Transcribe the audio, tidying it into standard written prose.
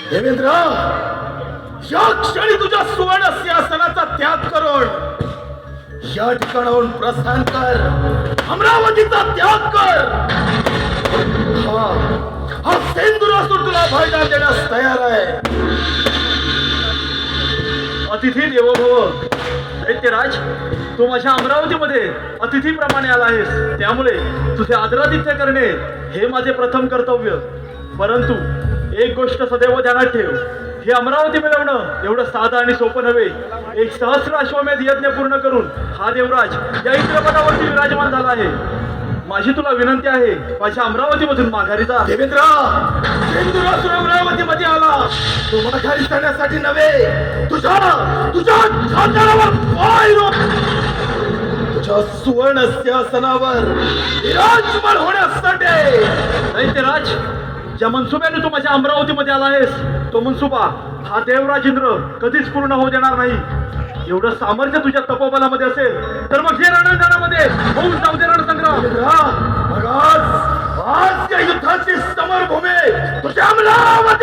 देवेंद्र, या क्षणी तुझ्या सुवर्ण सिंहासनाचा त्याग करून या ठिकाणाहून प्रस्थान कर, अमरावतीचा त्याग कर. हा सेंदुरासूर तुला बलिदान देण्यास तयार आहे. अतिथी देवो भव. दैत्यराज, तू माझ्या अमरावतीमध्ये अतिथीप्रमाणे आला आहेस, त्यामुळे तुझे आदरातिथ्य करणे हे माझे प्रथम कर्तव्य. परंतु एक गोष्ट सदैव ध्यानात ठेव, हे अमरावती मिळवणं एवढं साधं आणि सोपं नव्हे. एक सहस्र अश्वमेध यज्ञ पूर्ण करून हा देवराज या इंद्रपदावरती विराजमान झाला आहे. माझी तुला विनंती आहे, माझ्या अमरावतीमधून माघारी जा. देवेंद्र, सेंदुरासूर अमरावतीमध्ये आला तो माघारी जाण्यासाठी नव्हे, तुझ्या खानदानावर पाय रोव, तुझ्या सुवर्ण सिंहासनावर विराजमान होण्यासाठी. दैत्यराज, ज्या मनसुब्याने तू माझ्या अमरावतीमध्ये आला आहेस, तो मनसुबा हा देवराज इंद्र कधीच पूर्ण होऊ देणार नाही. एवढं सामर्थ्य तुझ्या तपोबलामध्ये असेल तर मग हे रणांगणामध्ये होऊन जाऊ दे रणसंग्राम. मग आज या युद्धाची समरभूमी तुझ्या अमरावती